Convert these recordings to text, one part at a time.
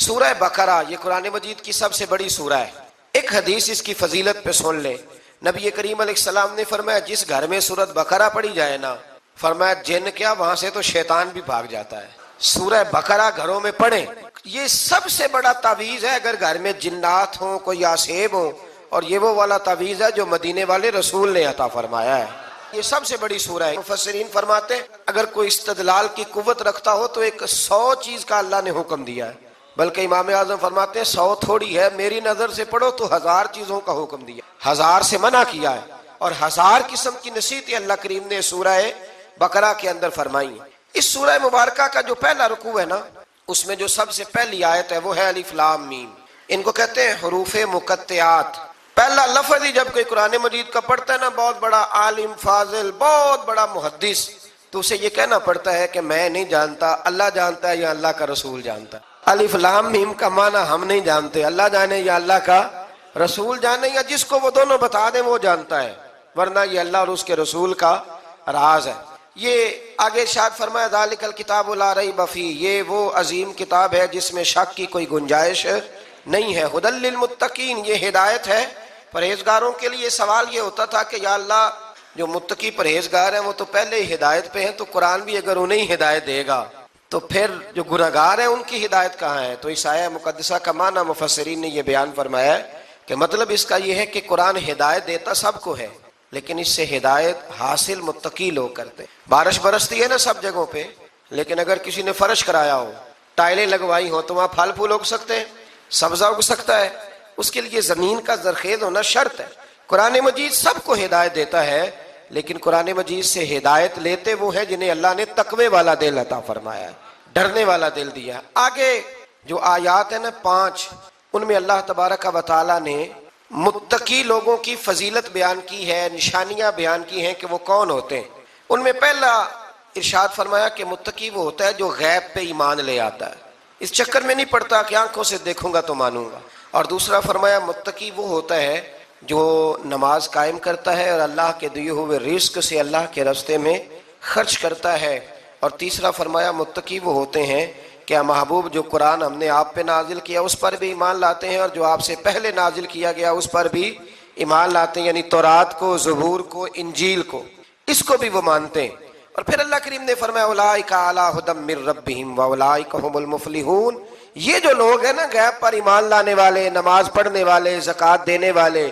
سورہ بقرہ یہ قرآن مجید کی سب سے بڑی سورہ ہے۔ ایک حدیث اس کی فضیلت پہ سن لیں۔ نبی کریم علیہ السلام نے فرمایا جس گھر میں سورۃ بقرہ پڑھی جائے نا، فرمایا جن کیا وہاں سے تو شیطان بھی بھاگ جاتا ہے۔ سورہ بقرہ گھروں میں پڑھیں، یہ سب سے بڑا تعویذ ہے۔ اگر گھر میں جنات ہوں، کوئی آسیب ہوں، اور یہ وہ والا تعویذ ہے جو مدینے والے رسول نے عطا فرمایا ہے۔ یہ سب سے بڑی سورہ ہے۔ مفسرین فرماتے ہیں اگر کوئی استدلال کی قوت رکھتا ہو تو ایک 100 چیز کا اللہ نے حکم دیا ہے، بلکہ امام اعظم فرماتے ہیں 100 تھوڑی ہے، میری نظر سے پڑھو تو 1000 چیزوں کا حکم دیا، 1000 سے منع کیا ہے، اور 1000 قسم کی نصیحتیں اللہ کریم نے سورہ بقرہ کے اندر فرمائی ہیں۔ اس سورہ مبارکہ کا جو پہلا رکوع ہے نا، اس میں جو سب سے پہلی آیت ہے وہ ہے الف لام میم۔ ان کو کہتے ہیں حروف مقطعات۔ پہلا لفظ ہی جب کوئی قرآن مجید کا پڑھتا ہے نا، بہت بڑا عالم فاضل، بہت بڑا محدث، تو اسے یہ کہنا پڑتا ہے کہ میں نہیں جانتا، اللہ جانتا ہے یا اللہ کا رسول جانتا ہے۔ الف لام میم کا معنی ہم نہیں جانتے، اللہ جانے یا اللہ کا رسول جانے، یا جس کو وہ دونوں بتا دیں وہ جانتا ہے، ورنہ یہ اللہ اور اس کے رسول کا راز ہے۔ یہ آگے ارشاد فرمایا ذالک الکتاب لا ریب فیہ، یہ وہ عظیم کتاب ہے جس میں شک کی کوئی گنجائش نہیں ہے۔ ھدی للمتقین، یہ ہدایت ہے پرہیزگاروں کے لیے۔ سوال یہ ہوتا تھا کہ یا اللہ جو متقی پرہیزگار ہیں وہ تو پہلے ہی ہدایت پہ ہیں، تو قرآن بھی اگر انہیں ہدایت دے گا تو پھر جو گنہگار ہیں ان کی ہدایت کہاں ہے؟ تو اس آیہ مقدسہ کا معنی مفسرین نے یہ بیان فرمایا ہے کہ مطلب اس کا یہ ہے کہ قرآن ہدایت دیتا سب کو ہے، لیکن اس سے ہدایت حاصل متقی لوگ کرتے ہیں۔ بارش برستی ہے نا سب جگہوں پہ، لیکن اگر کسی نے فرش کرایا ہو، ٹائلیں لگوائی ہو، تو وہاں پھل پھول اگ سکتے ہیں، سبزہ اگ سکتا ہے، اس کے لیے زمین کا زرخیز ہونا شرط ہے۔ قرآن مجید سب کو ہدایت دیتا ہے، لیکن قرآن مجید سے ہدایت لیتے وہ ہیں جنہیں اللہ نے تقوی والا دل عطا فرمایا ہے، ڈرنے والا دل دیا ہے۔ آگے جو آیات ہیں نا 5، ان میں اللہ تبارک و تعالیٰ نے متقی لوگوں کی فضیلت بیان کی ہے، نشانیاں بیان کی ہیں کہ وہ کون ہوتے ہیں۔ ان میں پہلا ارشاد فرمایا کہ متقی وہ ہوتا ہے جو غیب پہ ایمان لے آتا ہے، اس چکر میں نہیں پڑتا کہ آنکھوں سے دیکھوں گا تو مانوں گا۔ اور دوسرا فرمایا متقی وہ ہوتا ہے جو نماز قائم کرتا ہے اور اللہ کے دیے ہوئے رزق سے اللہ کے راستے میں خرچ کرتا ہے۔ اور تیسرا فرمایا متقی وہ ہوتے ہیں کہ محبوب جو قرآن ہم نے آپ پہ نازل کیا اس پر بھی ایمان لاتے ہیں، اور جو آپ سے پہلے نازل کیا گیا اس پر بھی ایمان لاتے ہیں، یعنی تورات کو، زبور کو، انجیل کو، اس کو بھی وہ مانتے ہیں۔ اور پھر اللہ کریم نے فرمایا اولئک علی ھدی من ربہم واولئک ھم المفلحون، یہ جو لوگ ہیں نا غیب پر ایمان لانے والے، نماز پڑھنے والے، زکوٰۃ دینے والے،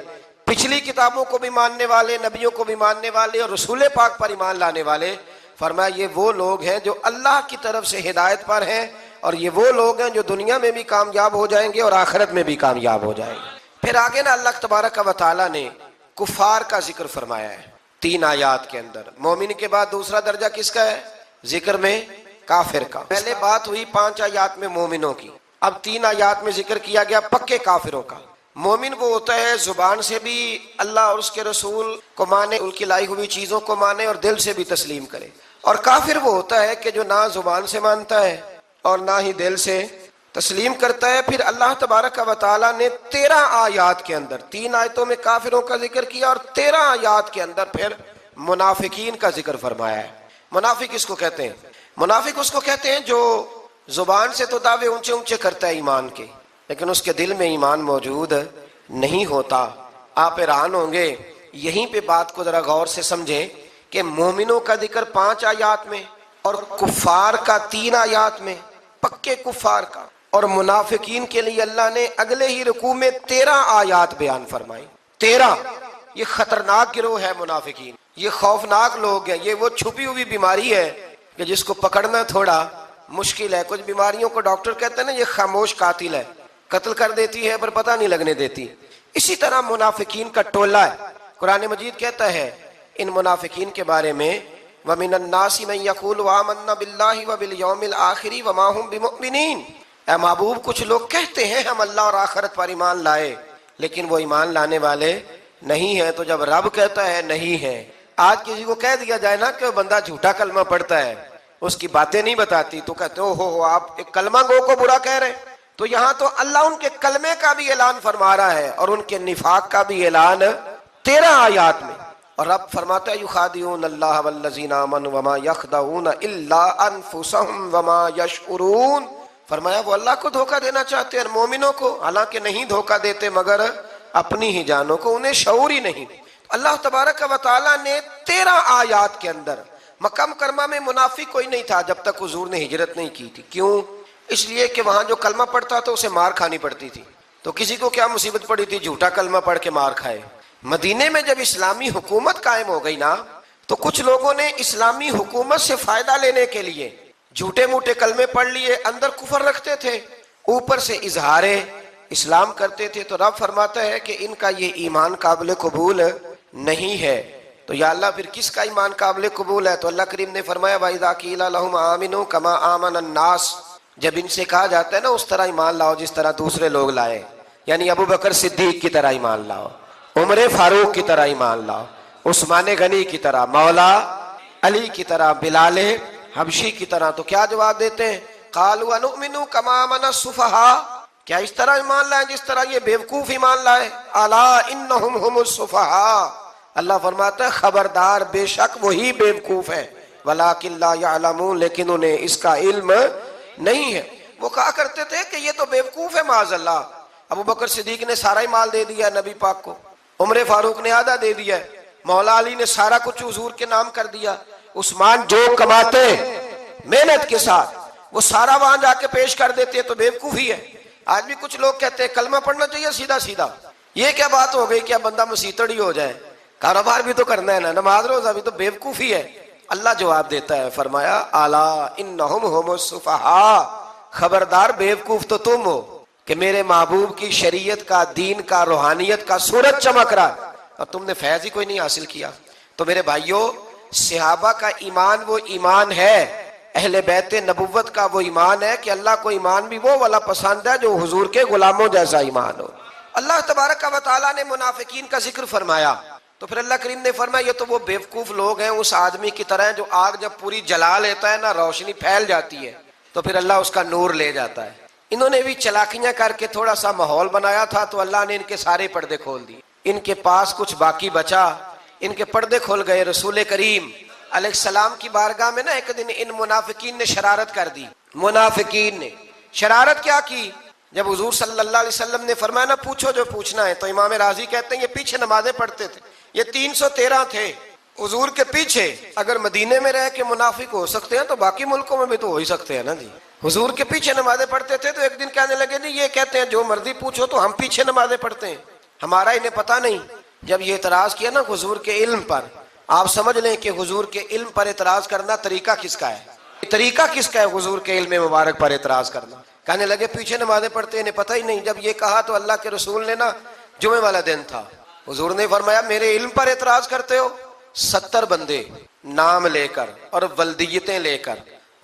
پچھلی کتابوں کو بھی ماننے والے، نبیوں کو بھی ماننے والے، اور رسول پاک پر ایمان لانے والے، فرمایا یہ وہ لوگ ہیں جو اللہ کی طرف سے ہدایت پر ہیں، اور یہ وہ لوگ ہیں جو دنیا میں بھی کامیاب ہو جائیں گے اور آخرت میں بھی کامیاب ہو جائیں گے۔ پھر آگے نا اللہ تبارک و تعالیٰ نے کفار کا ذکر فرمایا ہے 3 آیات کے اندر۔ مومن کے بعد دوسرا درجہ کس کا ہے ذکر میں؟ کافر کا۔ پہلے بات ہوئی 5 آیات میں مومنوں کی، اب 3 آیات میں ذکر کیا گیا پکے کافروں کا۔ مومن وہ ہوتا ہے زبان سے بھی اللہ اور اس کے رسول کو مانے، ان کی لائی ہوئی چیزوں کو مانے، اور دل سے بھی تسلیم کرے۔ اور کافر وہ ہوتا ہے کہ جو نہ زبان سے مانتا ہے اور نہ ہی دل سے تسلیم کرتا ہے۔ پھر اللہ تبارک و تعالیٰ نے 13 آیات کے اندر، 3 آیتوں میں کافروں کا ذکر کیا، اور 13 آیات کے اندر پھر منافقین کا ذکر فرمایا ہے۔ منافق کس کو کہتے ہیں؟ منافق اس کو کہتے ہیں جو زبان سے تو دعوے اونچے اونچے کرتا ہے ایمان کے، لیکن اس کے دل میں ایمان موجود نہیں ہوتا۔ آپ حیران ہوں گے، یہیں پہ بات کو ذرا غور سے سمجھیں کہ مومنوں کا ذکر 5 آیات میں، اور کفار کا 3 آیات میں، پکے کفار کا، اور منافقین کے لیے اللہ نے اگلے ہی رکوع میں 13 آیات بیان فرمائی۔ 13، یہ خطرناک گروہ ہے منافقین، یہ خوفناک لوگ ہیں، یہ وہ چھپی ہوئی بیماری ہے کہ جس کو پکڑنا تھوڑا مشکل ہے۔ کچھ بیماریوں کو ڈاکٹر کہتے ہیں نا یہ خاموش قاتل ہے، قتل کر دیتی ہے پر پتہ نہیں لگنے دیتی، اسی طرح منافقین کا ٹولہ ہے۔ قرآن مجید کہتا ہے ان منافقین کے بارے میں وَمِنَ النَّاسِ مَن يَقُولُ آمَنَّا بِاللَّهِ وَبِالْيَوْمِ الْآخِرِ وَمَا هُمْ بِمُؤْمِنِينَ، اے محبوب کچھ لوگ کہتے ہیں ہم اللہ اور آخرت پر ایمان لائے، لیکن وہ ایمان لانے والے نہیں ہیں۔ تو جب رب کہتا ہے نہیں ہے، آج کسی کو کہہ دیا جائے نا کہ وہ بندہ جھوٹا کلمہ پڑھتا ہے، اس کی باتیں نہیں بتاتی، تو کہتے ہو آپ ایک کلمہ گو کو برا کہہ رہے ہیں۔ تو یہاں تو اللہ ان کے کلمے کا بھی اعلان فرما رہا ہے اور ان کے نفاق کا بھی اعلان 13 آیات میں۔ اور رب فرماتا ہے یخادعون اللہ والذین آمنوا وما یخدعون الا انفسهم وما یشعرون، فرمایا وہ اللہ کو دھوکہ دینا چاہتے ہیں مومنوں کو، حالانکہ نہیں دھوکہ دیتے مگر اپنی ہی جانوں کو، انہیں شعور ہی نہیں۔ اللہ تبارک و تعالیٰ نے 13 آیات کے اندر مکہ مکرمہ میں منافق کوئی نہیں تھا جب تک حضور نے ہجرت نہیں کی تھی۔ کیوں؟ اس لیے کہ وہاں جو کلمہ پڑھتا تھا اسے مار کھانی پڑتی تھی۔ تو کسی کو کیا مصیبت پڑی تھی جھوٹا کلمہ پڑھ کے مار کھائے۔ مدینے میں جب اسلامی حکومت قائم ہو گئی نا تو کچھ لوگوں نے اسلامی حکومت سے فائدہ لینے کے لیے جھوٹے موٹے کلمے پڑھ لیے، اندر کفر رکھتے تھے، اوپر سے اظہار اسلام کرتے تھے۔ تو رب فرماتا ہے کہ ان کا یہ ایمان قابل قبول نہیں ہے۔ تو یا اللہ پھر کس کا ایمان قابل قبول ہے؟ تو اللہ کریم نے فرمایا وَإِذَا قِيلَ لَهُمْ آمِنُوا كَمَا آمَنَ النَّاسُ، جب ان سے کہا جاتا ہے نا اس طرح ایمان لاؤ جس طرح دوسرے لوگ لائے، یعنی ابو بکر صدیق کی طرح ایمان لاؤ، عمر فاروق کی طرح ایمان لاؤ، عثمان غنی کی طرح، مولا علی کی طرح، بلال حبشی کی طرح، تو کیا جواب دیتے ہیں؟ قالوا نؤمن كما آمن السفهاء، کیا اس طرح ایمان لائے جس طرح یہ بیوقوف ایمان لائے؟ الا انہم هم السفهاء، اللہ فرماتا ہے خبردار بے شک وہی بیوقوف ہے، ولکن لا يعلمون، لیکن انہیں اس کا علم نہیں ہے۔ وہ کہا کرتے تھے کہ یہ تو بیوقوف ہے معاذ اللہ۔ ابو بکر صدیق نے سارا ہی مال دے دیا نبی پاک کو، عمر فاروق نے آدھا دے دیا، مولا علی نے سارا کچھ حضور کے نام کر دیا، عثمان جو کماتے محنت کے ساتھ وہ سارا وہاں جا کے پیش کر دیتے، تو بیوقوفی ہے۔ آج بھی کچھ لوگ کہتے ہیں کلمہ پڑھنا چاہیے سیدھا سیدھا، یہ کیا بات ہو گئی؟ کیا بندہ مسیتڑ ہی ہو جائے؟ کاروبار بھی تو کرنا ہے نا، نماز روزہ بھی، تو بیوقوفی ہے۔ اللہ جواب دیتا ہے، فرمایا الا انہم هم السفہاء، خبردار بیوقوف تو تم ہو کہ میرے محبوب کی شریعت کا، دین کا، روحانیت کا سورج چمک رہا اور تم نے فیض ہی کوئی نہیں حاصل کیا۔ تو میرے بھائیوں، صحابہ کا ایمان وہ ایمان ہے، اہل بیت نبوت کا وہ ایمان ہے کہ اللہ کو ایمان بھی وہ والا پسند ہے جو حضور کے غلاموں جیسا ایمان ہو۔ اللہ تبارک و تعالیٰ نے منافقین کا ذکر فرمایا تو پھر اللہ کریم نے فرمایا یہ تو وہ بیوقوف لوگ ہیں اس آدمی کی طرح جو آگ جب پوری جلا لیتا ہے نا، روشنی پھیل جاتی ہے تو پھر اللہ اس کا نور لے جاتا ہے۔ انہوں نے بھی چلاکیاں کر کے تھوڑا سا ماحول بنایا تھا تو اللہ نے ان کے سارے پردے کھول دیے، ان کے پاس کچھ باقی بچا، ان کے پردے کھول گئے۔ رسول کریم علیہ السلام کی بارگاہ میں نا ایک دن ان منافقین نے شرارت کر دی۔ منافقین نے شرارت کیا کی؟ جب حضور صلی اللہ علیہ وسلم نے فرمایا نا پوچھو جو پوچھنا ہے، تو امام راضی کہتے ہیں یہ پیچھے نمازیں پڑھتے تھے، یہ 313 تھے حضور کے پیچھے۔ اگر مدینے میں رہ کے منافق ہو سکتے ہیں تو باقی ملکوں میں بھی تو ہو ہی سکتے ہیں نا جی۔ حضور کے پیچھے نمازیں پڑھتے تھے تو ایک دن کہنے لگے نہیں یہ کہتے ہیں جو مرضی پوچھو تو ہم پیچھے نمازیں پڑھتے ہیں، ہمارا انہیں پتہ نہیں۔ جب یہ اعتراض کیا نا حضور کے علم پر، آپ سمجھ لیں کہ حضور کے علم پر اعتراض کرنا طریقہ کس کا ہے؟ طریقہ کس کا ہے حضور کے علم مبارک پر اعتراض کرنا؟ کہنے لگے پیچھے نمازیں پڑھتے ہیں، انہیں پتہ ہی نہیں۔ جب یہ کہا تو اللہ کے رسول نے نا، جمعے والا دن تھا، حضور نے فرمایا میرے علم پر اعتراض کرتے ہو؟ 70 بندے نام لے کر اور ولدیتیں لے کر،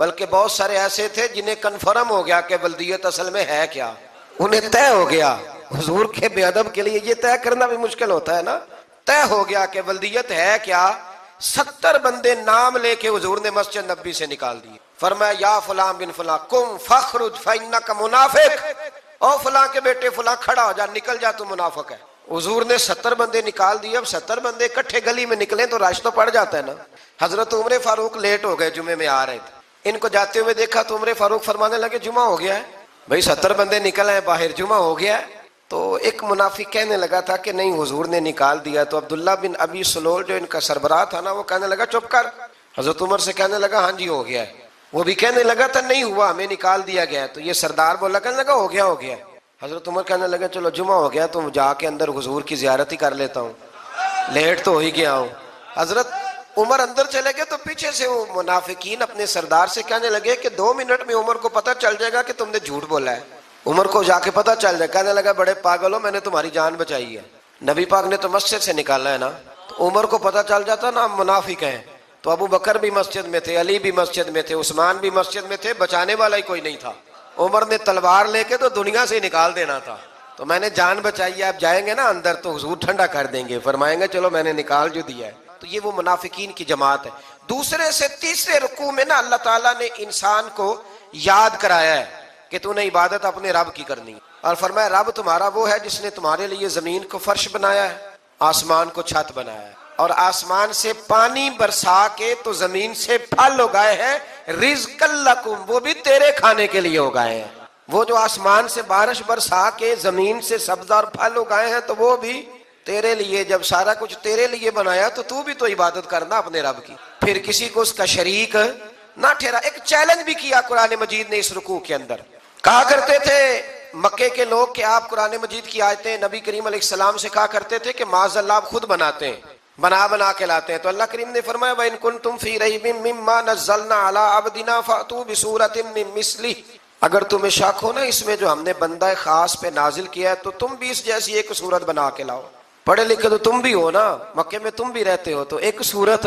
بلکہ بہت سارے ایسے تھے جنہیں کنفرم ہو گیا کہ ولدیت اصل میں ہے کیا، انہیں طے ہو گیا۔ حضور کے بے ادب کے لیے یہ طے کرنا بھی مشکل ہوتا ہے نا، طے ہو گیا کہ ولدیت ہے کیا۔ 70 بندے نام لے کے حضور نے مسجد نبی سے نکال دیے، فرمایا یا فلاں بن فلاں قم فخرج فانک منافق، او فلاں کے بیٹے فلاں کھڑا ہو جا، نکل جا، تو منافق ہے۔ حضور نے 70 بندے نکال دیے۔ اب 70 بندے اکٹھے گلی میں نکلیں تو رش تو پڑ جاتا ہے نا۔ حضرت عمر فاروق لیٹ ہو گئے، جمعے میں آ رہے تھے، ان کو جاتے ہوئے دیکھا تو عمر فاروق فرمانے لگے جمعہ ہو گیا ہے بھائی، 70 بندے نکل آئے باہر، جمعہ ہو گیا ہے۔ تو ایک منافق کہنے لگا تھا کہ نہیں حضور نے نکال دیا، تو عبداللہ بن ابی سلول جو ان کا سربراہ تھا نا، وہ کہنے لگا چپ کر۔ حضرت عمر سے کہنے لگا ہاں جی ہو گیا ہے، وہ بھی کہنے لگا تھا نہیں ہوا، ہمیں نکال دیا گیا ہے۔ تو یہ سردار بولا، کہنے لگا ہو گیا ہو گیا۔ حضرت عمر کہنے لگا چلو جمعہ ہو گیا تو جا کے اندر حضور کی زیارت ہی کر لیتا ہوں، لیٹ تو ہو ہی گیا ہوں۔ حضرت عمر اندر چلے گئے تو پیچھے سے وہ منافقین اپنے سردار سے کہنے لگے کہ 2 منٹ میں عمر کو پتہ چل جائے گا کہ تم نے جھوٹ بولا ہے، عمر کو جا کے پتہ چل جائے۔ کہنے لگا بڑے پاگل ہو، میں نے تمہاری جان بچائی ہے، نبی پاک نے تو مسجد سے نکالا ہے نا۔ تو عمر کو پتہ چل جاتا نا منافق ہیں، تو ابو بکر بھی مسجد میں تھے، علی بھی مسجد میں تھے، عثمان بھی مسجد میں تھے، بچانے والا ہی کوئی نہیں تھا۔ عمر نے تلوار لے کے تو دنیا سے نکال دینا تھا، تو میں نے جان بچائی ہے، آپ جائیں گے نا اندر تو حضور ٹھنڈا کر دیں گے، فرمائیں گے چلو میں نے نکال جو دیا ہے۔ تو یہ وہ منافقین کی جماعت ہے۔ دوسرے سے تیسرے رکوع میں نا اللہ تعالیٰ نے انسان کو یاد کرایا ہے کہ تو نے عبادت اپنے رب کی کرنی ہے، اور فرمایا رب تمہارا وہ ہے جس نے تمہارے لیے زمین کو فرش بنایا ہے، آسمان کو چھت بنایا ہے، اور آسمان سے پانی برسا کے تو زمین سے پھل اگائے ہیں رزق لکم، وہ بھی تیرے کھانے کے لیے اگائے ہیں. وہ جو آسمان سے بارش برسا کے زمین سے سبز اور پھل اگائے ہیں تو وہ بھی تیرے لیے. جب سارا کچھ تیرے لیے بنایا تو بھی تو عبادت کرنا اپنے رب کی، پھر کسی کو اس کا شریک نہ ٹھہرا. ایک چیلنج بھی کیا قرآن مجید نے اس رکوع کے اندر. کہا کرتے تھے مکے کے لوگ کہ آپ قرآن مجید کی آیتیں نبی کریم علیہ السلام سے کہا کرتے تھے کہ معاذ اللہ آپ خود بناتے ہیں، بنا کے لاتے ہیں. تو اللہ کریم نے فرمایا وَإِن كُنتُمْ فِي رَيْبٍ مِّمَّا نَزَّلْنَا عَلَىٰ عَبْدِنَا فَأْتُوا بِسُورَةٍ مِّن مِّثْلِهِ، اگر تمہیں شک ہو نا اس میں جو ہم نے بندہ خاص پہ نازل کیا ہے تو تم بھی اس جیسی ایک صورت بنا کے لاؤ. پڑھے لکھے تو تم بھی ہو نا، مکے میں تم بھی رہتے ہو، تو ایک صورت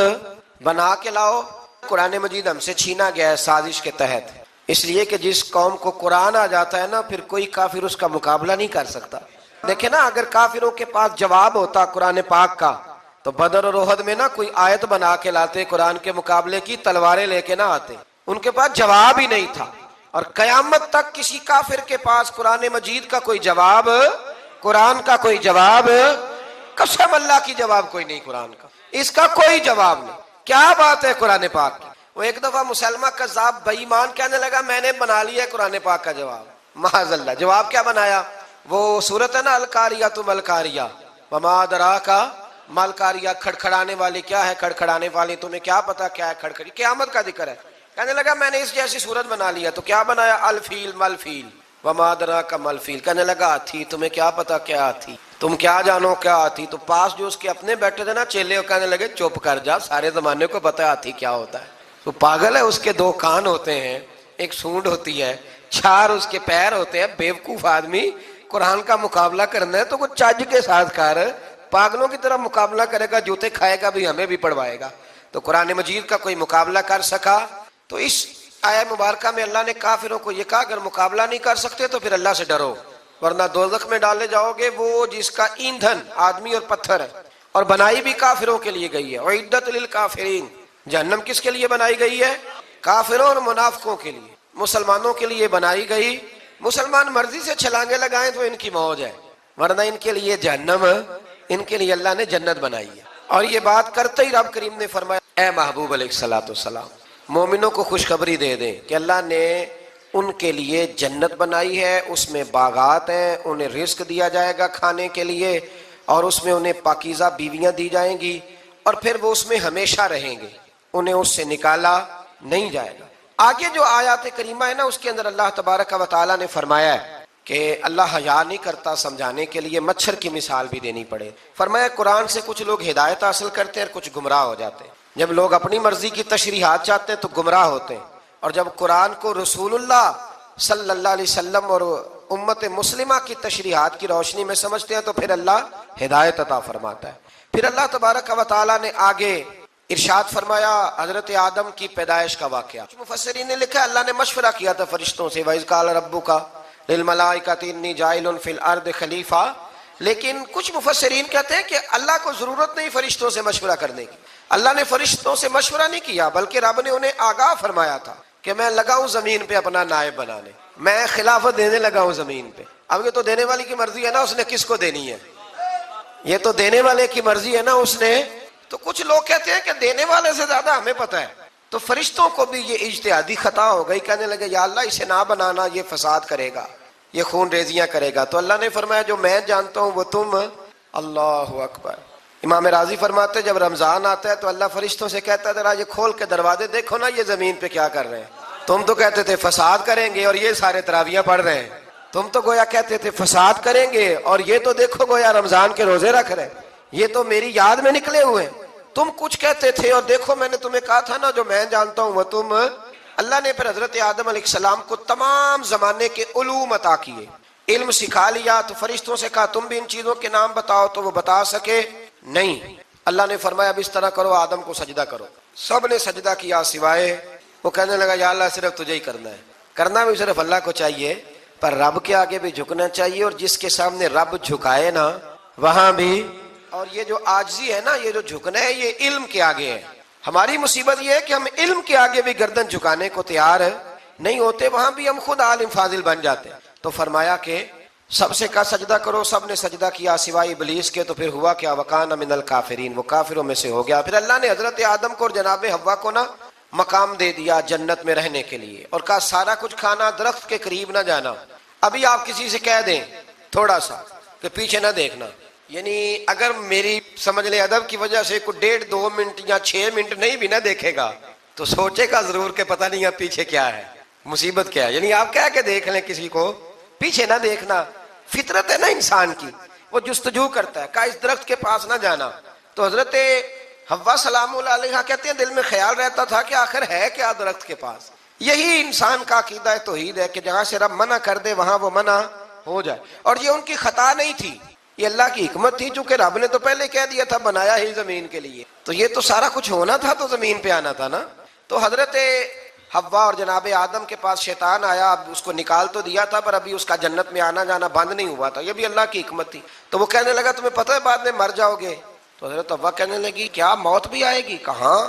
بنا کے لاؤ. قرآن مجید ہم سے چھینا گیا ہے سازش کے تحت، اس لیے کہ جس قوم کو قرآن آ جاتا ہے نا پھر کوئی کافر اس کا مقابلہ نہیں کر سکتا. دیکھیں نا اگر کافروں کے پاس جواب ہوتا قرآن پاک کا تو بدر اور احد میں نا کوئی آیت بنا کے لاتے قرآن کے مقابلے کی، تلواریں لے کے نہ آتے. ان کے پاس جواب ہی نہیں تھا. اور قیامت تک کسی کافر کے پاس قرآن مجید کا کوئی جواب، قرآن کا کوئی جواب، قسم اللہ کی جواب کوئی نہیں. قرآن کا اس کا کوئی جواب نہیں. کیا بات ہے قرآن پاک کی. وہ ایک دفعہ مسلمہ کذاب بے ایمان کہنے لگا میں نے بنا لیا ہے قرآن پاک کا جواب. معاذ اللہ. جواب کیا بنایا؟ وہ صورت ہے نا القاریہ ملقاریہ وما ادراک ملقاریہ، کھڑکھڑانے والی کیا ہے، کھڑکھڑانے والی تمہیں کیا پتا کیا ہے کھڑکھڑی، قیامت کا ذکر ہے. کہنے لگا میں نے اس جیسی صورت بنا لی ہے. تو کیا بنایا؟ الفیل ملفیل وما ادراک ملفیل. کہنے لگا ہاتھی، تمہیں کیا پتا کیا ہاتھی، تم کیا جانو کیا ہاتھی. تو پاس جو اس کے اپنے بیٹھے تھے نا چیلے، وہ کہنے لگے چپ کر جا، سارے زمانے کو پتا ہے ہاتھی کیا ہوتا ہے. تو پاگل ہے، اس کے دو کان ہوتے ہیں، ایک سونڈ ہوتی ہے، چار اس کے پیر ہوتے ہیں. بیوقوف آدمی قرآن کا مقابلہ کرنا ہے تو کچھ چج کے ساتھ کر، پاگلوں کی طرح مقابلہ کرے گا، جوتے کھائے گا بھی ہمیں بھی پڑھوائے گا. تو قرآن مجید کا کوئی مقابلہ کر سکا؟ تو اس آیہ مبارکہ میں اللہ نے کافروں کو یہ کہا اگر مقابلہ نہیں کر سکتے تو پھر اللہ سے ڈرو ورنہ دوزخ میں ڈالے جاؤ گے. وہ جس کا ایندھن آدمی اور پتھر ہے اور بنائی بھی کافروں کے لیے گئی ہے. اعدت للکافرین، جہنم کس کے لیے بنائی گئی ہے؟ کافروں اور منافقوں کے لیے. مسلمانوں کے لیے بنائی گئی. مسلمان مرضی سے چھلانگے لگائیں تو ان کی موج ہے، ورنہ ان کے لیے جہنم، ان کے لیے اللہ نے جنت بنائی ہے. اور یہ بات کرتے ہی رب کریم نے فرمایا اے محبوب علیہ الصلوۃ والسلام مومنوں کو خوشخبری دے دیں کہ اللہ نے ان کے لیے جنت بنائی ہے، اس میں باغات ہیں، انہیں رزق دیا جائے گا کھانے کے لیے، اور اس میں انہیں پاکیزہ بیویاں دی جائیں گی، اور پھر وہ اس میں ہمیشہ رہیں گے، انہیں اس سے نکالا نہیں جائے گا. آگے جو آیات کریمہ ہے نا اس کے اندر اللہ تبارک و تعالیٰ نے فرمایا ہے کہ اللہ حیا نہیں کرتا سمجھانے کے لیے مچھر کی مثال بھی دینی پڑے. فرمایا قرآن سے کچھ لوگ ہدایت حاصل کرتے ہیں اور کچھ گمراہ ہو جاتے ہیں. جب لوگ اپنی مرضی کی تشریحات چاہتے ہیں تو گمراہ ہوتے ہیں، اور جب قرآن کو رسول اللہ صلی اللہ علیہ وسلم اور امت مسلمہ کی تشریحات کی روشنی میں سمجھتے ہیں تو پھر اللہ ہدایت عطا فرماتا ہے. پھر اللہ تبارک و تعالیٰ نے آگے ارشاد فرمایا حضرت آدم کی پیدائش کا واقعہ. مفسرین نے لکھا اللہ نے مشورہ کیا تھا فرشتوں سے وَإِذْ قَالَ رَبُّكَ لِلْمَلَائِكَةِ إِنِّي جَاعِلٌ فِي الْأَرْضِ خَلِيفَةً. لیکن کچھ مفسرین کہتے ہیں کہ اللہ کو ضرورت نہیں فرشتوں سے مشورہ کرنے کی. اللہ نے فرشتوں سے مشورہ نہیں کیا بلکہ رب نے انہیں آگاہ فرمایا تھا کہ میں لگا ہوں زمین پہ اپنا نائب بنانے، میں خلافت دینے لگا ہوں زمین پہ. اب یہ تو دینے والی کی مرضی ہے نا اس نے کس کو دینی ہے، یہ تو دینے والے کی مرضی ہے نا اس نے. تو کچھ لوگ کہتے ہیں کہ دینے والے سے زیادہ ہمیں پتہ ہے. تو فرشتوں کو بھی یہ اجتہادی خطا ہو گئی، کہنے لگے یا اللہ اسے نہ بنانا، یہ فساد کرے گا، یہ خون ریزیاں کرے گا. تو اللہ نے فرمایا جو میں جانتا ہوں وہ تم. اللہ اکبر. امام راضی فرماتے جب رمضان آتا ہے تو اللہ فرشتوں سے کہتا ہے ذرا یہ کھول کے دروازے دیکھو نا یہ زمین پہ کیا کر رہے ہیں. تم تو کہتے تھے فساد کریں گے اور یہ سارے تراویحیں پڑھ رہے ہیں. تم تو گویا کہتے تھے فساد کریں گے اور یہ تو دیکھو گویا رمضان کے روزے رکھ رہے ہیں، یہ تو میری یاد میں نکلے ہوئے ہیں. تم کچھ کہتے تھے اور دیکھو میں نے تمہیں کہا تھا نا جو میں جانتا ہوں وہ تم. اللہ نے پھر حضرت آدم علیہ السلام کو تمام زمانے کے علوم عطا کیے، علم سکھا لیا. تو فرشتوں سے کہا تم بھی ان چیزوں کے نام بتاؤ تو وہ بتا سکے نہیں. اللہ نے فرمایا اب اس طرح کرو آدم کو سجدہ کرو. سب نے سجدہ کیا سوائے وہ. کہنے لگا یا اللہ صرف تجھے ہی کرنا ہے. کرنا بھی صرف اللہ کو چاہیے پر رب کے آگے بھی جھکنا چاہیے، اور جس کے سامنے رب جھکائے نا وہاں بھی. اور یہ جو عاجزی ہے نا، یہ جو جھکنا ہے یہ علم کے آگے ہے. ہماری مصیبت یہ ہے کہ ہم علم کے آگے بھی گردن جھکانے کو تیار نہیں ہوتے، وہاں بھی ہم خود عالم فاضل بن جاتے ہیں. تو فرمایا کہ سب سے کہا سجدہ کرو، سب نے سجدہ کیا سوائے ابلیس کے. تو پھر ہوا کیا وکان من الکافرین، وہ کافروں میں سے ہو گیا. پھر اللہ نے حضرت آدم کو اور جناب حوا کو نا مقام دے دیا جنت میں رہنے کے لیے اور کہا سارا کچھ کھانا، درخت کے قریب نہ جانا۔ ابھی آپ کسی سے کہہ دیں تھوڑا سا کہ پیچھے نہ دیکھنا، یعنی اگر میری سمجھ لیں ادب کی وجہ سے کوئی 1.5-2 منٹ یا 6 منٹ نہیں بھی نہ دیکھے گا تو سوچے گا ضرور کہ پتہ نہیں اب پیچھے کیا ہے، مصیبت کیا ہے۔ یعنی آپ کہہ کے دیکھ لیں کسی کو، پیچھے نہ دیکھنا، فطرت ہے نا انسان کی، وہ جستجو کرتا ہے، کہا اس درخت کے پاس نہ جانا۔ تو حضرت حوا سلام اللہ علیہ کہتے ہیں دل میں خیال رہتا تھا کہ آخر ہے کیا درخت کے پاس۔ یہی انسان کا عقیدہ توحید ہے کہ جہاں سے رب منع کر دے وہاں وہ منع ہو جائے، اور یہ ان کی خطا نہیں تھی، یہ اللہ کی حکمت تھی، چونکہ رب نے تو پہلے کہہ دیا تھا بنایا ہی زمین کے لیے، تو یہ تو سارا کچھ ہونا تھا تو زمین پہ آنا تھا نا۔ تو حضرت حوا اور جناب آدم کے پاس شیطان آیا، اب اس کو نکال تو دیا تھا پر ابھی اس کا جنت میں آنا جانا بند نہیں ہوا تھا، یہ بھی اللہ کی حکمت تھی۔ تو وہ کہنے لگا تمہیں پتہ ہے بعد میں مر جاؤ گے؟ تو حضرت حوا کہنے لگی کیا موت بھی آئے گی؟ کہاں،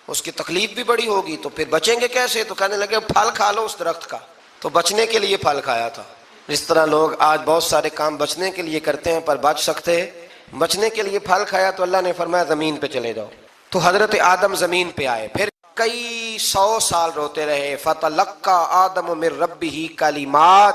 اس کی تکلیف بھی بڑی ہوگی، تو پھر بچیں گے کیسے؟ تو کہنے لگے پھل کھا لو اس درخت کا، تو بچنے کے لیے پھل کھایا تھا۔ جس طرح لوگ آج بہت سارے کام بچنے کے لیے کرتے ہیں پر بچ سکتے، بچنے کے لیے پھل کھایا تو اللہ نے فرمایا زمین پہ چلے جاؤ۔ تو حضرت آدم زمین پہ آئے، پھر کئی 100 سال روتے رہے، فتلقى آدم من ربہ کلمات،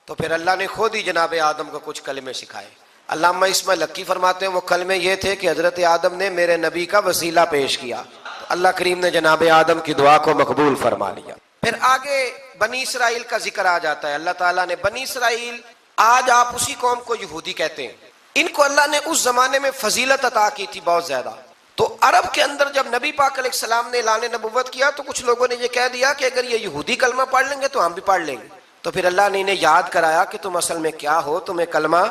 تو پھر اللہ نے خود ہی جناب آدم کو کچھ کلمے سکھائے۔ علامہ اسماعیل لکی فرماتے ہیں وہ کلمے یہ تھے کہ حضرت آدم نے میرے نبی کا وسیلہ پیش کیا، اللہ کریم نے جناب آدم کی دعا کو مقبول فرما لیا۔ پھر آگے بنی اسرائیل کا ذکر آ جاتا ہے، اللہ تعالیٰ نے بنی اسرائیل، آج آپ اسی قوم کو یہودی کہتے ہیں، ان کو اللہ نے اس زمانے میں فضیلت عطا کی تھی بہت زیادہ۔ تو عرب کے اندر جب نبی پاک علیہ السلام نے اعلان نبوت کیا تو کچھ لوگوں نے یہ کہہ دیا کہ اگر یہ یہودی کلمہ پڑھ لیں گے تو ہم بھی پڑھ لیں گے، تو پھر اللہ نے انہیں یاد کرایا کہ تم اصل میں کیا ہو، تمہیں کلمہ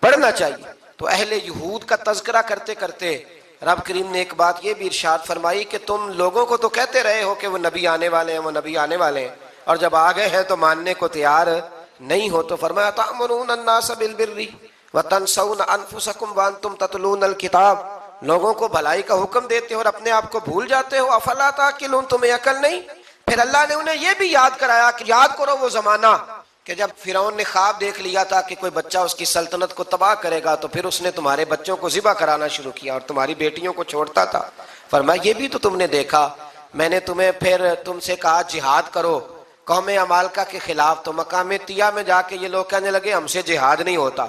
پڑھنا چاہیے۔ تو اہل یہود کا تذکرہ کرتے کرتے رب کریم نے ایک بات یہ بھی ارشاد فرمائی کہ تم لوگوں کو تو کہتے رہے ہو کہ وہ نبی آنے والے ہیں، وہ نبی آنے والے ہیں، اور جب آ گئے ہیں تو ماننے کو تیار نہیں ہو۔ تو فرمایا تأمرون الناس بالبر وتنسون انفسکم وانتم تتلون الکتاب، لوگوں کو بھلائی کا حکم دیتے ہو اور اپنے آپ کو بھول جاتے ہو، افلا تعقلون، تمہیں عقل نہیں؟ پھر اللہ نے انہیں یہ بھی یاد کرایا کہ یاد کرو وہ زمانہ کہ جب فرعون نے خواب دیکھ لیا تھا کہ کوئی بچہ اس کی سلطنت کو تباہ کرے گا، تو پھر اس نے تمہارے بچوں کو ذبح کرانا شروع کیا اور تمہاری بیٹیوں کو چھوڑتا تھا۔ فرمایا یہ بھی تو تم نے دیکھا، میں نے تمہیں پھر تم سے کہا جہاد کرو قوم عمالقہ کے خلاف، تو مقام طیہ میں جا کے یہ لوگ کہنے لگے ہم سے جہاد نہیں ہوتا،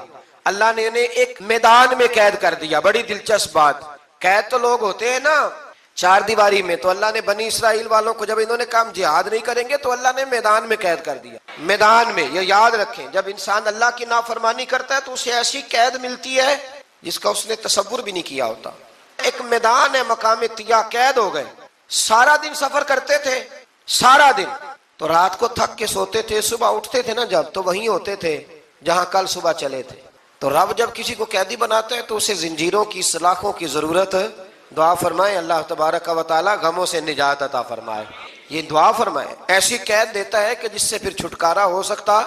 اللہ نے انہیں ایک میدان میں قید کر دیا۔ بڑی دلچسپ بات، قید تو لوگ ہوتے ہیں نا چار دیواری میں، تو اللہ نے بنی اسرائیل والوں کو جب انہوں نے کہا جہاد نہیں کریں گے تو اللہ نے میدان میں قید کر دیا۔ میدان میں، یہ یاد رکھیں، جب انسان اللہ کی نافرمانی کرتا ہے تو اسے ایسی قید ملتی ہے جس کا اس نے تصور بھی نہیں کیا ہوتا۔ ایک میدان ہے مقام طیہ، قید ہو گئے، سارا دن سفر کرتے تھے، سارا دن، تو رات کو تھک کے سوتے تھے، صبح اٹھتے تھے نا جب تو وہیں ہوتے تھے جہاں کل صبح چلے تھے۔ تو رب جب کسی کو قیدی بناتا ہے تو اسے زنجیروں کی سلاخوں کی ضرورت ہے، دعا فرمائے اللہ تبارک و تعالی غموں سے نجات عطا فرمائے، یہ دعا فرمائے، ایسی قید دیتا ہے کہ جس سے پھر چھٹکارا ہو سکتا۔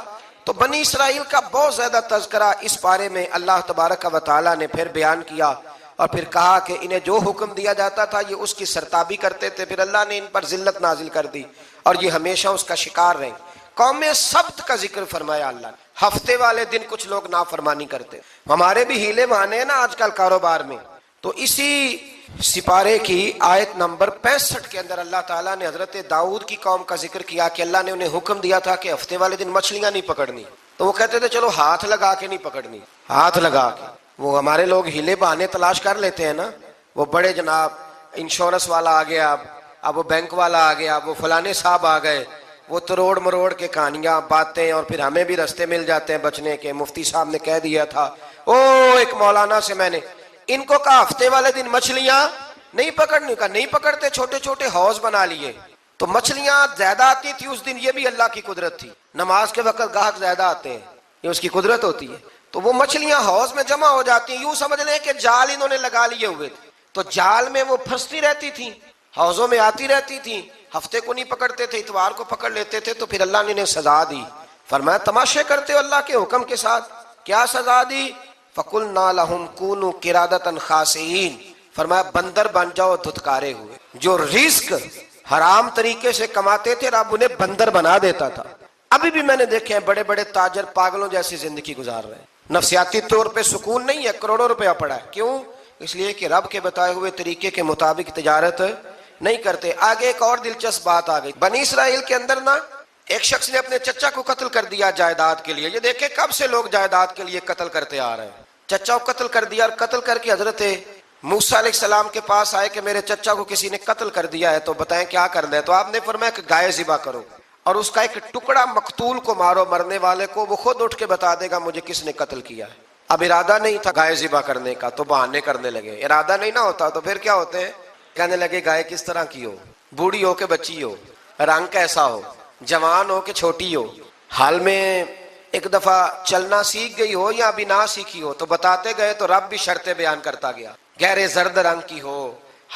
تو بنی اسرائیل کا بہت زیادہ تذکرہ اس بارے میں اللہ تبارک و تعالی نے پھر بیان کیا، اور پھر کہا کہ انہیں جو حکم دیا جاتا تھا یہ اس کی سرتابی کرتے تھے، پھر اللہ نے ان پر ذلت نازل کر دی اور یہ ہمیشہ اس کا شکار رہے۔ قوم سبت کا ذکر فرمایا اللہ نے، ہفتے والے دن کچھ لوگ نافرمانی کرتے، ہمارے بھی ہیلے بہانے ہیں نا آج کل کاروبار میں۔ تو اسی سپارے کی آیت نمبر 65 کے اندر اللہ تعالیٰ نے حضرت داؤد کی قوم کا ذکر کیا کہ اللہ نے انہیں حکم دیا تھا کہ ہفتے والے دن مچھلیاں نہیں پکڑنی، تو وہ کہتے تھے چلو ہاتھ لگا کے نہیں پکڑنی، ہاتھ لگا کے۔ وہ ہمارے لوگ ہیلے بہانے تلاش کر لیتے ہیں نا، وہ بڑے جناب انشورنس والا آ گیا، اب وہ بینک والا آ گیا، اب وہ فلانے صاحب آ گئے، وہ تروڑ مروڑ کے کہانیاں باتیں، اور پھر ہمیں بھی رستے مل جاتے ہیں بچنے کے۔ مفتی صاحب نے کہہ دیا تھا، ایک مولانا سے میں نے ان کو کہا ہفتے والے دن مچھلیاں نہیں پکڑنی، کہا نہیں پکڑتے، چھوٹے چھوٹے حوض بنا لیے، تو مچھلیاں زیادہ آتی تھی اس دن، یہ بھی اللہ کی قدرت تھی، نماز کے وقت گاہک زیادہ آتے ہیں، یہ اس کی قدرت ہوتی ہے، تو وہ مچھلیاں حوض میں جمع ہو جاتی ہیں، یوں سمجھ لیں کہ جال انہوں نے لگا لیے ہوئے تھے، تو جال میں وہ پھنستی رہتی تھی، حوضوں میں آتی رہتی تھی، ہفتے کو نہیں پکڑتے تھے، اتوار کو پکڑ لیتے تھے، تو پھر اللہ نے انہیں سزا دی۔ فرمایا تماشے کرتے ہو اللہ کے حکم کے ساتھ، کیا سزا دی؟ فَقُلْنَا لَهُمْ كُونُوا قِرَادَةً خَاسِئِينَ، فرمایا بندر بن جاؤ دھتکارے ہوئے۔ جو رزق حرام طریقے سے کماتے تھے رب انہیں بندر بنا دیتا تھا۔ ابھی بھی میں نے دیکھے ہیں بڑے بڑے تاجر پاگلوں جیسی زندگی گزار رہے ہیں، نفسیاتی طور پہ سکون نہیں ہے، کروڑوں روپیہ پڑا ہے، کیوں؟ اس لیے کہ رب کے بتائے ہوئے طریقے کے مطابق تجارت نہیں کرتے. آگے ایک اور دلچسپ بات آ گئی. بنی اسرائیل کے اندر نا ایک شخص نے اپنے چچا کو قتل کر دیا جائیداد کے لیے. یہ دیکھیں کب سے لوگ جائیداد کے لیے قتل کرتے آ رہے ہیں. چچا کو قتل کر دیا اور قتل کر کے حضرت موسیٰ علیہ السلام کے پاس آئے کہ میرے چچا کو کسی نے قتل کر دیا ہے تو بتائیں کیا کرنا ہے. تو آپ نے فرمایا کہ گائے ذبح کرو اور اس کا ایک ٹکڑا مقتول کو مارو, مرنے والے کو, وہ خود اٹھ کے بتا دے گا مجھے کس نے قتل کیا ہے. اب ارادہ نہیں تھا گائے ذبح کرنے کا تو بہانے کرنے لگے. ارادہ نہیں نہ ہوتا تو پھر کیا ہوتے ہیں, کہنے لگے گائے کس طرح کی ہو, بوڑھی ہو کہ بچی ہو, رنگ کیسا ہو, جوان ہو کہ چھوٹی ہو, حال میں ایک دفعہ چلنا سیکھ گئی ہو یا ابھی نہ سیکھی ہو. تو بتاتے گئے تو رب بھی شرطیں بیان کرتا گیا. گہرے زرد رنگ کی ہو,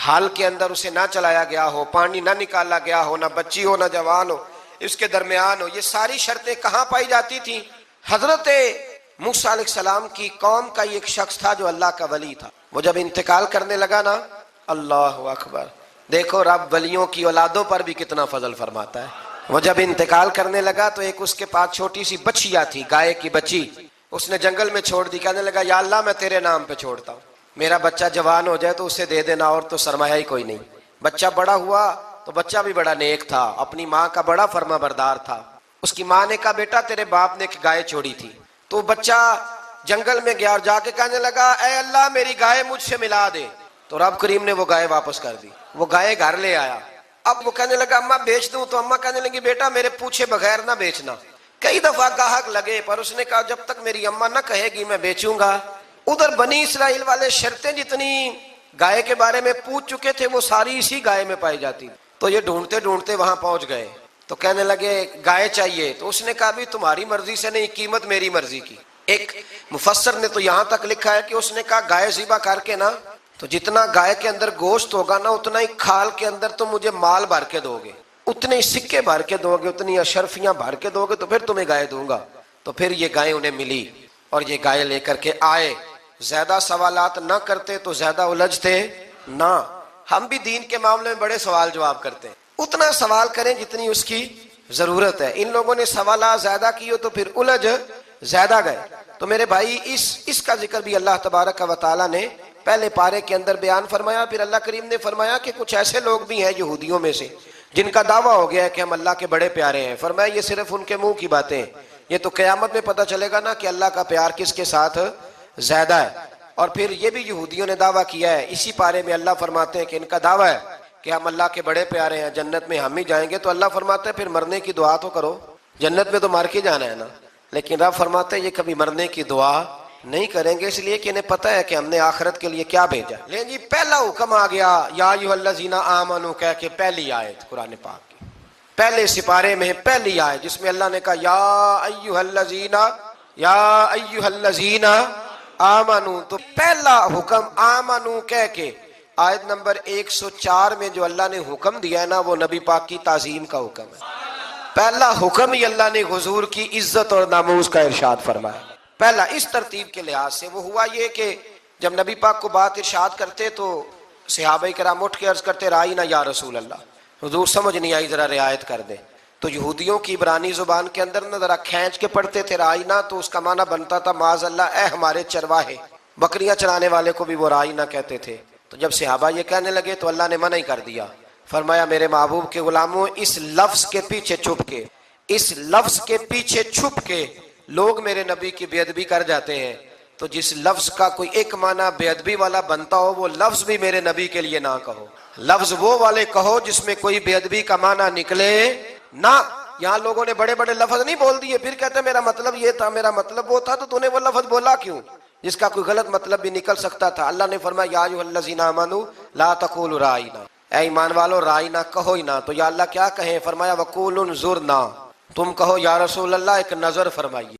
حال کے اندر اسے نہ چلایا گیا ہو, پانی نہ نکالا گیا ہو, نہ بچی ہو نہ جوان ہو, اس کے درمیان ہو. یہ ساری شرطیں کہاں پائی جاتی تھیں؟ حضرت موسیٰ علیہ السلام کی قوم کا ایک شخص تھا جو اللہ کا ولی تھا. وہ جب انتقال کرنے لگا نا, اللہ اکبر, دیکھو رب ولیوں کی اولادوں پر بھی کتنا فضل فرماتا ہے. وہ جب انتقال کرنے لگا تو ایک اس کے پاس چھوٹی سی بچیا تھی, گائے کی بچی, اس نے جنگل میں چھوڑ دی. کہنے لگا یا اللہ میں تیرے نام پہ چھوڑتا ہوں, میرا بچہ جوان ہو جائے تو اسے دے دینا, اور تو سرمایہ ہی کوئی نہیں. بچہ بڑا ہوا تو بچہ بھی بڑا نیک تھا, اپنی ماں کا بڑا فرما بردار تھا. اس کی ماں نے کہا بیٹا تیرے باپ نے ایک گائے چھوڑی تھی. تو بچہ جنگل میں گیا اور جا کے کہنے لگا اے اللہ میری گائے مجھ سے ملا دے. تو رب کریم نے وہ گائے واپس کر دی. وہ گائے گھر لے آیا. اب وہ کہنے لگا اماں بیچ دوں. تو اماں کہنے لگی بیٹا میرے پوچھے بغیر نہ بیچنا. کئی دفعہ گاہک لگے پر اس نے کہا جب تک میری اماں نہ کہے گی میں بیچوں گا. ادھر بنی اسرائیل والے شرطیں جتنی گائے کے بارے میں پوچھ چکے تھے وہ ساری اسی گائے میں پائی جاتی. تو یہ ڈھونڈتے ڈھونڈتے وہاں پہنچ گئے تو کہنے لگے گائے چاہیے. تو اس نے کہا بھی تمہاری مرضی سے نہیں, قیمت میری مرضی کی. ایک مفسر نے تو یہاں تک لکھا ہے کہ اس نے کہا گائے ذبح کر کے نا تو جتنا گائے کے اندر گوشت ہوگا نا اتنا ہی کھال کے اندر تو مجھے مال بھر کے دو گے, اتنے ہی سکے بھر کے دو گے, اتنی اشرفیاں بھر کے دو گے تو پھر تمہیں گائے دوں گا. تو پھر یہ گائے انہیں ملی اور یہ گائے لے کر کے آئے. زیادہ سوالات نہ کرتے تو زیادہ الجھتے نہ. ہم بھی دین کے معاملے میں بڑے سوال جواب کرتے ہیں, اتنا سوال کریں جتنی اس کی ضرورت ہے. ان لوگوں نے سوالات زیادہ کیے تو پھر الجھ زیادہ گئے. تو میرے بھائی اس کا ذکر بھی اللہ تبارک و تعالیٰ نے پہلے پارے کے اندر بیان فرمایا. پھر اللہ کریم نے فرمایا کہ کچھ ایسے لوگ بھی ہیں یہودیوں میں سے جن کا دعویٰ ہو گیا ہے کہ ہم اللہ کے بڑے پیارے ہیں. فرمایا یہ صرف ان کے منہ کی باتیں ہیں, یہ تو قیامت میں پتہ چلے گا نا کہ اللہ کا پیار کس کے ساتھ زیادہ ہے. اور پھر یہ بھی یہودیوں نے دعویٰ کیا ہے. اسی پارے میں اللہ فرماتے ہیں کہ ان کا دعویٰ ہے کہ ہم اللہ کے بڑے پیارے ہیں, جنت میں ہم ہی جائیں گے. تو اللہ فرماتے ہیں پھر مرنے کی دعا تو کرو, جنت میں تو مر کے جانا ہے نا. لیکن رب فرماتے ہیں یہ کبھی مرنے کی دعا نہیں کریں گے, اس لیے کہ انہیں پتہ ہے کہ ہم نے آخرت کے لیے کیا بھیجا. لیکن جی پہلا حکم آ گیا یا ایھا الذین آمنوا کہہ کے, پہلی آیت قرآن پاک کی پہلے سپارے میں پہلی آیت جس میں اللہ نے کہا یا ایھا الذین آمنوا. تو پہلا حکم آمنوا کہہ کے آیت نمبر 104 میں جو اللہ نے حکم دیا ہے نا وہ نبی پاک کی تعظیم کا حکم ہے. پہلا حکم ہی اللہ نے حضور کی عزت اور ناموس کا ارشاد فرمایا. پہلا اس ترتیب کے لحاظ سے وہ ہوا یہ کہ جب نبی پاک کو بات ارشاد کرتے تو صحابہ کرام اٹھ کے عرض کرتے رائینا یا رسول اللہ, حضور سمجھ نہیں آئی ذرا رعایت کر دے. تو یہودیوں کی عبرانی زبان کے اندر نہ ذرا کھینچ کے پڑھتے تھے رائینا, تو اس کا معنی بنتا تھا معاذ اللہ اے ہمارے چرواہے. بکریاں چرانے والے کو بھی وہ رائینا کہتے تھے. تو جب صحابہ یہ کہنے لگے تو اللہ نے منع ہی کر دیا. فرمایا میرے محبوب کے غلاموں اس لفظ کے پیچھے چھپ کے لوگ میرے نبی کی بے ادبی کر جاتے ہیں. تو جس لفظ کا کوئی ایک معنی بے ادبی والا بنتا ہو وہ لفظ بھی میرے نبی کے لیے نہ کہو. لفظ وہ والے کہو جس میں کوئی بے ادبی کا معنی نکلے نہ. یہاں لوگوں نے بڑے بڑے لفظ نہیں بول دیے پھر کہتے میرا مطلب یہ تھا, میرا مطلب وہ تھا. تو نے وہ لفظ بولا کیوں جس کا کوئی غلط مطلب بھی نکل سکتا تھا. اللہ نے فرمایا یا ایھا الذین آمنوا لا تقولوا رائینا, اے ایمان والو رائینا کہو ہی نہ. تو یا اللہ کیا کہیں؟ فرمایا وقولوا انظرنا, تم کہو یا رسول اللہ ایک نظر فرمائیے.